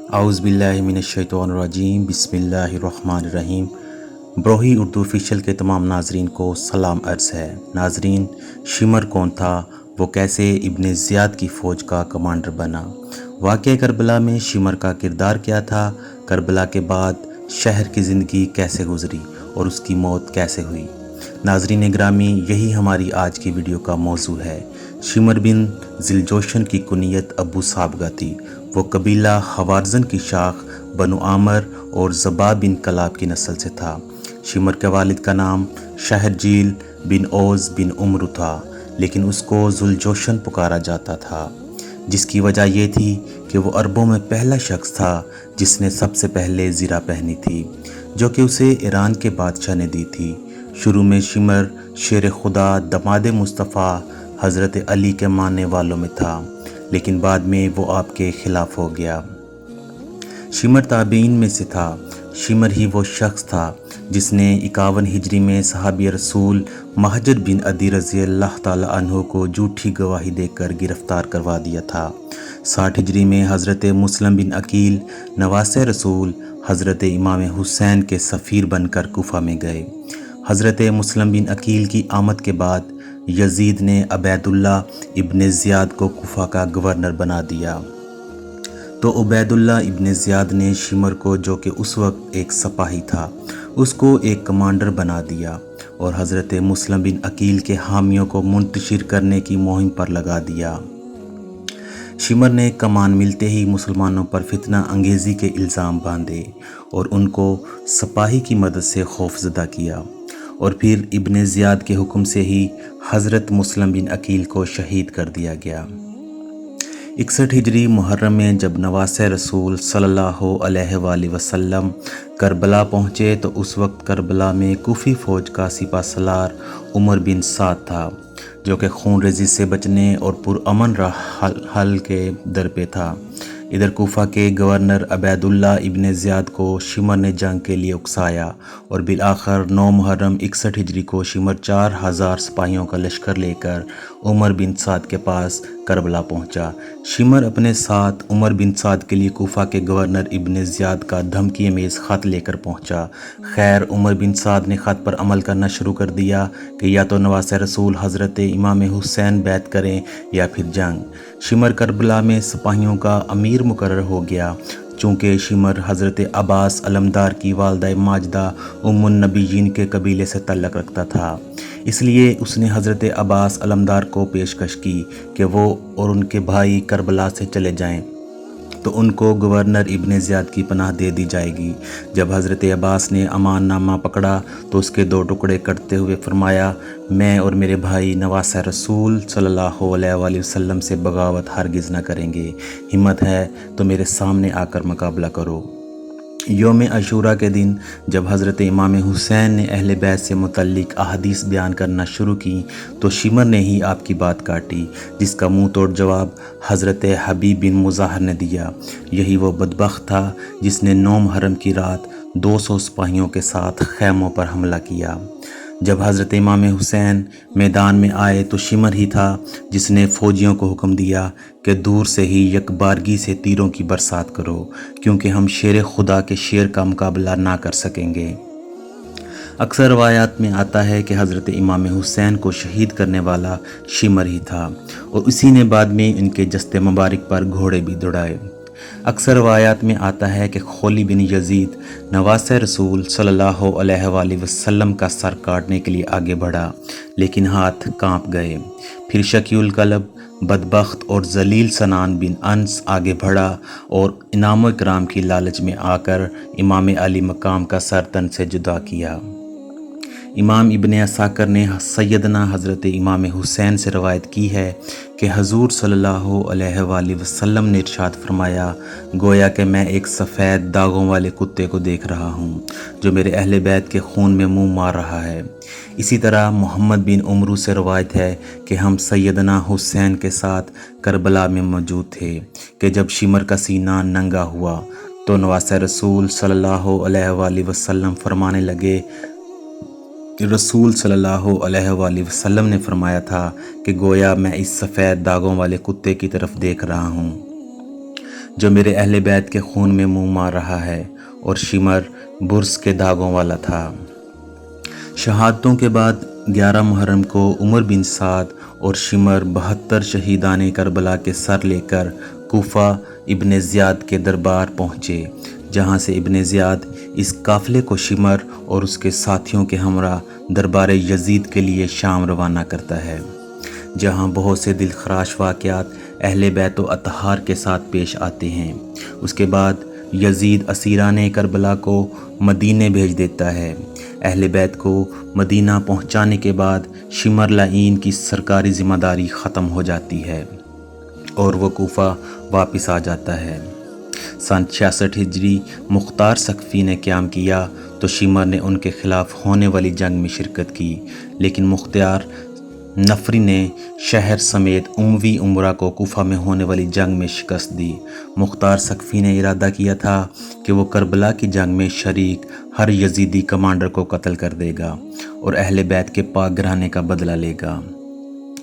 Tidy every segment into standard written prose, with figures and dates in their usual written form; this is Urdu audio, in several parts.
اعوذ باللہ من الشیطان الرجیم، بسم اللہ الرحمن الرحیم۔ بروہی اردو آفیشیل کے تمام ناظرین کو سلام عرض ہے۔ ناظرین، شمر کون تھا؟ وہ کیسے ابن زیاد کی فوج کا کمانڈر بنا؟ واقعہ کربلا میں شمر کا کردار کیا تھا؟ کربلا کے بعد شہر کی زندگی کیسے گزری اور اس کی موت کیسے ہوئی؟ ناظرین گرامی، یہی ہماری آج کی ویڈیو کا موضوع ہے۔ شمر بن ذیلجوشن کی کنیت ابو صابغہ تھی۔ وہ قبیلہ خوارزن کی شاخ بنو عامر اور زبا بن کلاب کی نسل سے تھا۔ شمر کے والد کا نام شہرجیل بن اوز بن عمرو تھا، لیکن اس کو ذوالجوشن پکارا جاتا تھا، جس کی وجہ یہ تھی کہ وہ عربوں میں پہلا شخص تھا جس نے سب سے پہلے زرہ پہنی تھی، جو کہ اسے ایران کے بادشاہ نے دی تھی۔ شروع میں شمر شیر خدا دماد مصطفیٰ حضرت علی کے ماننے والوں میں تھا، لیکن بعد میں وہ آپ کے خلاف ہو گیا۔ شمر تابعین میں سے تھا۔ شمر ہی وہ شخص تھا جس نے 51 ہجری میں صحابی رسول مہاجر بن عدی رضی اللہ تعالیٰ عنہ کو جھوٹی گواہی دے کر گرفتار کروا دیا تھا۔ 60 ہجری میں حضرت مسلم بن عقیل نواسۂ رسول حضرت امام حسین کے سفیر بن کر کوفہ میں گئے۔ حضرت مسلم بن عقیل کی آمد کے بعد یزید نے عبید اللہ ابن زیاد کو کوفہ کا گورنر بنا دیا، تو عبید اللہ ابن زیاد نے شمر کو، جو کہ اس وقت ایک سپاہی تھا، اس کو ایک کمانڈر بنا دیا اور حضرت مسلم بن عقیل کے حامیوں کو منتشر کرنے کی مہم پر لگا دیا۔ شمر نے کمان ملتے ہی مسلمانوں پر فتنہ انگیزی کے الزام باندھے اور ان کو سپاہی کی مدد سے خوفزدہ کیا، اور پھر ابن زیاد کے حکم سے ہی حضرت مسلم بن عقیل کو شہید کر دیا گیا۔ 61 ہجری محرم میں جب نواسۂ رسول صلی اللہ علیہ وآلہ وسلم کربلا پہنچے تو اس وقت کربلا میں کوفی فوج کا سپہ سالار عمر بن سعد تھا، جو کہ خون ریزی سے بچنے اور پرامن راہ حل کے در پہ تھا۔ ادھر کوفہ کے گورنر عبید اللہ ابن زیاد کو شمر نے جنگ کے لیے اکسایا اور بالآخر 9 محرم 61 ہجری کو شمر 4000 سپاہیوں کا لشکر لے کر عمر بن سعد کے پاس کربلا پہنچا۔ شمر اپنے ساتھ عمر بن سعد کے لیے کوفہ کے گورنر ابن زیاد کا دھمکی امیز خط لے کر پہنچا۔ خیر، عمر بن سعد نے خط پر عمل کرنا شروع کر دیا کہ یا تو نواسۂ رسول حضرت امام حسین بیعت کریں یا پھر جنگ۔ شمر کربلا میں سپاہیوں کا امیر مقرر ہو گیا۔ چونکہ شمر حضرت عباس علمدار کی والدہ ماجدہ ام النبیین کے قبیلے سے تعلق رکھتا تھا، اس لیے اس نے حضرت عباس علمدار کو پیشکش کی کہ وہ اور ان کے بھائی کربلا سے چلے جائیں تو ان کو گورنر ابن زیاد کی پناہ دے دی جائے گی۔ جب حضرت عباس نے امان نامہ پکڑا تو اس کے 2 ٹکڑے کرتے ہوئے فرمایا، میں اور میرے بھائی نواسۂ رسول صلی اللہ علیہ وآلہ وسلم سے بغاوت ہرگز نہ کریں گے، ہمت ہے تو میرے سامنے آ کر مقابلہ کرو۔ یوم عاشوراء کے دن جب حضرت امام حسین نے اہل بیت سے متعلق احادیث بیان کرنا شروع کی تو شمر نے ہی آپ کی بات کاٹی، جس کا منہ توڑ جواب حضرت حبیب بن مظاہر نے دیا۔ یہی وہ بدبخت تھا جس نے 9 محرم کی رات 200 سپاہیوں کے ساتھ خیموں پر حملہ کیا۔ جب حضرت امام حسین میدان میں آئے تو شمر ہی تھا جس نے فوجیوں کو حکم دیا کہ دور سے ہی یکبارگی سے تیروں کی برسات کرو، کیونکہ ہم شیر خدا کے شیر کا مقابلہ نہ کر سکیں گے۔ اکثر روایات میں آتا ہے کہ حضرت امام حسین کو شہید کرنے والا شمر ہی تھا، اور اسی نے بعد میں ان کے جسد مبارک پر گھوڑے بھی دوڑائے۔ اکثر روایات میں آتا ہے کہ خولی بن یزید نواسۂ رسول صلی اللہ علیہ وآلہ وسلم کا سر کاٹنے کے لیے آگے بڑھا، لیکن ہاتھ کانپ گئے۔ پھر شقی القلب، بدبخت اور ذلیل سنان بن انس آگے بڑھا اور انعام و اکرام کی لالچ میں آ کر امام علی مقام کا سر تن سے جدا کیا۔ امام ابن عساکر نے سیدنا حضرت امام حسین سے روایت کی ہے کہ حضور صلی اللہ علیہ وآلہ وسلم نے ارشاد فرمایا، گویا کہ میں ایک سفید داغوں والے کتے کو دیکھ رہا ہوں جو میرے اہل بیت کے خون میں منہ مار رہا ہے۔ اسی طرح محمد بن عمرو سے روایت ہے کہ ہم سیدنا حسین کے ساتھ کربلا میں موجود تھے کہ جب شمر کا سینہ ننگا ہوا تو نواسۂ رسول صلی اللہ علیہ وآلہ وسلم فرمانے لگے، رسول صلی اللہ علیہ وآلہ وسلم نے فرمایا تھا کہ گویا میں اس سفید داغوں والے کتے کی طرف دیکھ رہا ہوں جو میرے اہل بیت کے خون میں منہ مار رہا ہے، اور شمر برس کے داغوں والا تھا۔ شہادتوں کے بعد 11 محرم کو عمر بن سعد اور شمر 72 شہیدان کربلا کے سر لے کر کوفہ ابن زیاد کے دربار پہنچے، جہاں سے ابن زیاد اس قافلے کو شمر اور اس کے ساتھیوں کے ہمراہ دربار یزید کے لیے شام روانہ کرتا ہے، جہاں بہت سے دلخراش واقعات اہل بیت و اطہار کے ساتھ پیش آتے ہیں۔ اس کے بعد یزید اسیران کربلا کو مدینے بھیج دیتا ہے۔ اہل بیت کو مدینہ پہنچانے کے بعد شمر لعین کی سرکاری ذمہ داری ختم ہو جاتی ہے اور وہ کوفہ واپس آ جاتا ہے۔ سن 66 ہجری مختار سقفی نے قیام کیا تو شمر نے ان کے خلاف ہونے والی جنگ میں شرکت کی، لیکن مختار نفری نے شہر سمیت اموی امرا کو کوفہ میں ہونے والی جنگ میں شکست دی۔ مختار سقفی نے ارادہ کیا تھا کہ وہ کربلا کی جنگ میں شریک ہر یزیدی کمانڈر کو قتل کر دے گا اور اہل بیت کے پاک گرانے کا بدلہ لے گا۔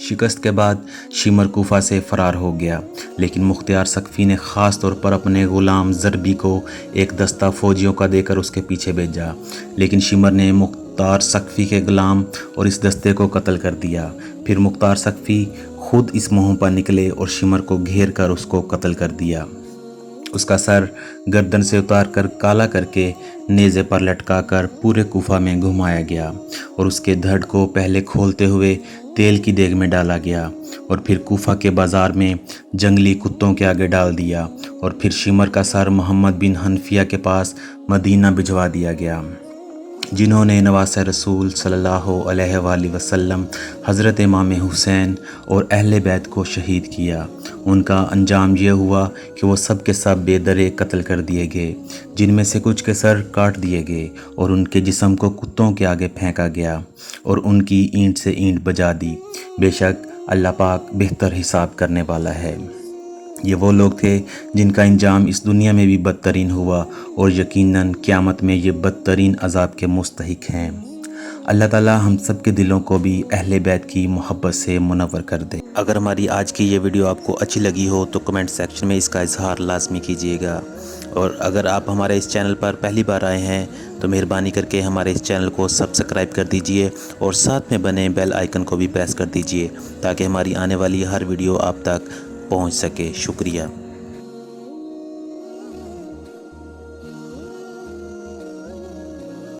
شکست کے بعد شمر کوفہ سے فرار ہو گیا، لیکن مختار سقفی نے خاص طور پر اپنے غلام ضربی کو ایک دستہ فوجیوں کا دے کر اس کے پیچھے بھیجا، لیکن شمر نے مختار سقفی کے غلام اور اس دستے کو قتل کر دیا۔ پھر مختار سقفی خود اس مہم پر نکلے اور شمر کو گھیر کر اس کو قتل کر دیا۔ اس کا سر گردن سے اتار کر کالا کر کے نیزے پر لٹکا کر پورے کوفہ میں گھمایا گیا، اور اس کے دھڑ کو پہلے کھولتے ہوئے تیل کی دیگ میں ڈالا گیا اور پھر کوفہ کے بازار میں جنگلی کتوں کے آگے ڈال دیا، اور پھر شمر کا سر محمد بن حنفیہ کے پاس مدینہ بھجوا دیا گیا، جنہوں نے نواسہ رسول صلی اللہ علیہ وآلہ وسلم حضرت امام حسین اور اہل بیت کو شہید کیا۔ ان کا انجام یہ ہوا کہ وہ سب کے سب بے درے قتل کر دیے گئے، جن میں سے کچھ کے سر کاٹ دیے گئے اور ان کے جسم کو کتوں کے آگے پھینکا گیا اور ان کی اینٹ سے اینٹ بجا دی۔ بے شک اللہ پاک بہتر حساب کرنے والا ہے۔ یہ وہ لوگ تھے جن کا انجام اس دنیا میں بھی بدترین ہوا، اور یقیناً قیامت میں یہ بدترین عذاب کے مستحق ہیں۔ اللہ تعالیٰ ہم سب کے دلوں کو بھی اہل بیت کی محبت سے منور کر دے۔ اگر ہماری آج کی یہ ویڈیو آپ کو اچھی لگی ہو تو کمنٹ سیکشن میں اس کا اظہار لازمی کیجیے گا، اور اگر آپ ہمارے اس چینل پر پہلی بار آئے ہیں تو مہربانی کر کے ہمارے اس چینل کو سبسکرائب کر دیجئے اور ساتھ میں بنے بیل آئیکن کو بھی پریس کر دیجئے تاکہ ہماری آنے والی ہر ویڈیو آپ تک پہنچ سکے۔ شکریہ۔